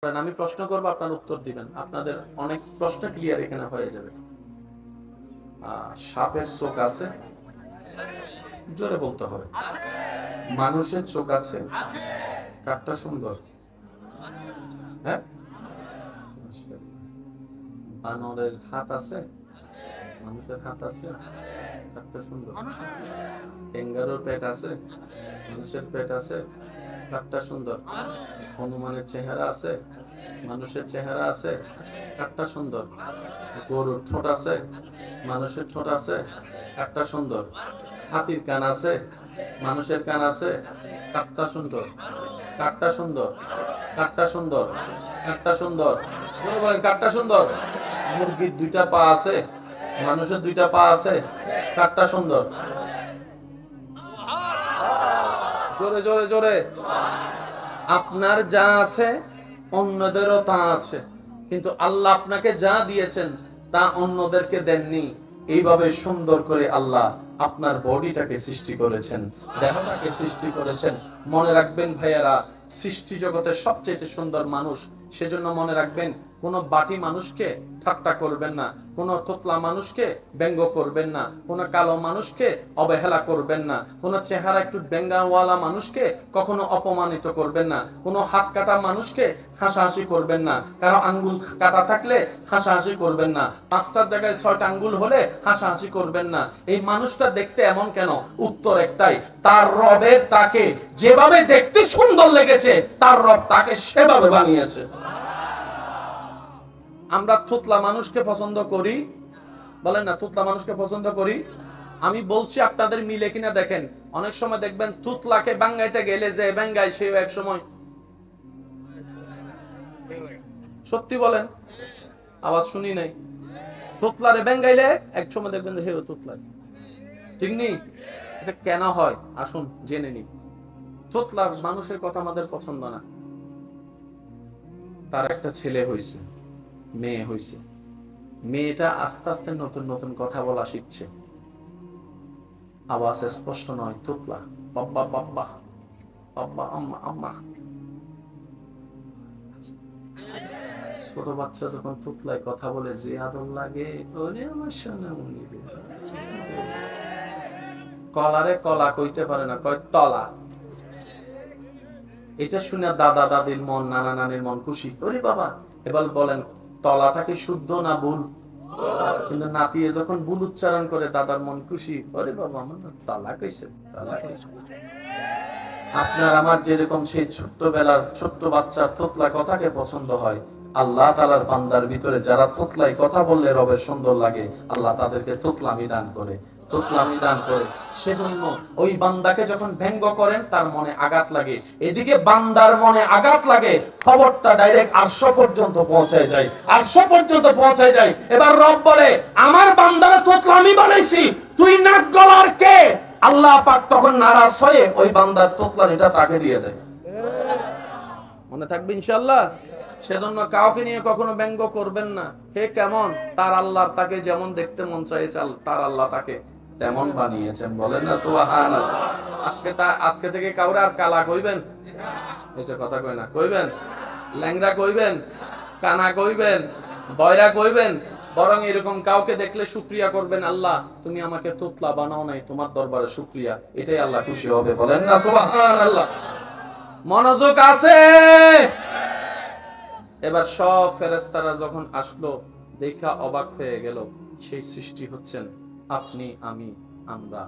আমি প্রশ্ন করব, আপনার উত্তর দিবেন। আপনাদের অনেক প্রশ্ন ক্লিয়ার এখানে হয়ে যাবে। সাপের চোখ আছে? জোরে বলতে হবে। মানুষের চোখ আছে? কাঠটা সুন্দর? হ্যাঁ। বানরের হাত আছে? মানুষের হাত আছে? কাঠটা সুন্দর। ক্যাঙ্গারুর পেট আছে? মানুষের পেট আছে? কাঠটা সুন্দর। হনুমানের চেহারা আছে? মানুষের চেহারা আছে? কাঠটা সুন্দর। গরুর ঠোঁট আছে? মানুষের ঠোঁট আছে? কাঠটা সুন্দর। হাতির কান আছে? মানুষের কান আছে? কাঠটা সুন্দর। কাঠটা সুন্দর। কাঠটা সুন্দর। কাঠটা সুন্দর। বলেন কাঠটা সুন্দর। মুরগির দুইটা পা আছে? মানুষের দুইটা পা আছে? কাঠটা সুন্দর। জোরে জোরে জোরে। আপনার যা আছে অন্যদেরও তা আছে, কিন্তু আল্লাহ আপনাকে যা দিয়েছেন তা অন্যদেরকে দেননি। এইভাবে সুন্দর করে আল্লাহ আপনার বডিটাকে সৃষ্টি করেছেন, দেহটাকে সৃষ্টি করেছেন। মনে রাখবেন ভাইয়ারা, সৃষ্টি জগতের সবচেয়ে সুন্দর মানুষ। সেজন্য মনে রাখবেন, কোনো বাটি মানুষকে ঠাট্টা করবেন না, কোনো তোতলা মানুষকে ব্যঙ্গ করবেন না, কোনো কালো মানুষকে অবহেলা করবেন না, কোনো চেহারা একটু ব্যঙ্গাওয়ালা মানুষকে কখনো অপমানিত করবেন না, কোনো হাত কাটা মানুষকে হাসাহাসি করবেন না, কারো আঙ্গুল কাটা থাকলে হাসাহাসি করবেন না, 5টার জায়গায় 6টা আঙ্গুল হলে হাসাহাসি করবেন না। এই মানুষটা দেখতে এমন কেন? উত্তর একটাই, তার রবের তাকে যেভাবে দেখতে সুন্দর লেগেছে তার রব তাকে সেভাবে বানিয়েছে। আমরা থুতলা মানুষকে পছন্দ করি, বলেন না? থুতলা মানুষকে পছন্দ করি। আমি বলছি আপনাদের মিলে কিনা দেখেন। অনেক সময় দেখবেন থুতলাকে বাঙ্গাইতে গেলে যে বাঙ্গাই সেও এক সময়, সত্যি বলেন, আওয়াজ শুনি নাই। থুতলারে বাঙ্গাইলে এক সময় দেখবেন যে হেও থুতলা, ঠিক নেই? এটা কেন হয় আসুন জেনে নিই। থুতলার মানুষের কথা আমাদের পছন্দ না। তার একটা ছেলে হইছে, মেয়ে হইছে, মেয়েটা আস্তে আস্তে নতুন নতুন কথা বলা শিখছে, আওয়াজ স্পষ্ট নয়, তুতলা, বাব্বা বাব্বা, বাব্বা আম্মা আম্মা। ছোট বাচ্চা যখন তুতলায় কথা বলে যে আদর লাগে, ওরে আমার সোনামণি রে। কলারে কলা কইতে পারে না, কয় তলা। এটা শুনে দাদা দাদির মন, নানা নানির মন খুশি। ওরে বাবা, এবার বলেন তলাটা কি শুদ্ধ না ভুল? কিন্তু নাতিয়ে যখন ভুল উচ্চারণ করে দাদার মন খুশি। ওরে বাবা, আমার তলা কইছে, তলা কইছে। আপনার আমার যেরকম সেই ছোট্টবেলার ছোট্ট বাচ্চার তোতলা কথাকে পছন্দ হয়, আল্লাহ তাআলার বান্দার ভিতরে যারা তোতলায় কথা বললে রবের সুন্দর লাগে, আল্লাহ তাদেরকে তোতলামি দান করে, তোতলামি দান করে। সেজন্য ওই বান্দাকে যখন ব্যঙ্গ করেন তার মনে আঘাত লাগে, এদিকে বান্দার মনে আঘাত লাগে, খবরটা ডাইরেক্ট আরশ পর্যন্ত পৌঁছায় যায়, আরশ পর্যন্ত পৌঁছায় যায়। এবার রব বলে, আমার বান্দারে তোতলামি বানাইছি, তুই নাক গলার কে? আল্লাহ পাক তখন নারাজ হয়ে ওই বান্দার তোতলানিটা তাকে দিয়ে দেয়। মনে থাকবে ইনশাআল্লাহ। সেজন্য কাউকে নিয়ে কখনো ব্যঙ্গ করবেন না। হে কেমন, তার আল্লাহর তাকে যেমন দেখতে মন চাইছে তার আল্লাহ তাকে তেমন বানিয়েছেন। বলেন না সুবহানাল্লাহ। আজকে থেকে কাউরে আর কালা কইবেন, এসে কথা কই না, কইবেন ল্যাংড়া কইবেন, কানা কইবেন, বয়রা কইবেন, বরং এরকম কাউকে দেখলে শুকরিয়া করবেন, আল্লাহ তুমি আমাকে তোতলা বানাও নাই, তোমার দরবারে শুকরিয়া। এটাই আল্লাহ খুশি হবে। বলেন না সুবহানাল্লাহ। মনোযোগ আছে? এবার সব ফেরেশতারা যখন আসলো, দেখা অবাক হয়ে গেল, সেই সৃষ্টি হচ্ছেন আপনি, আমি, আমরা।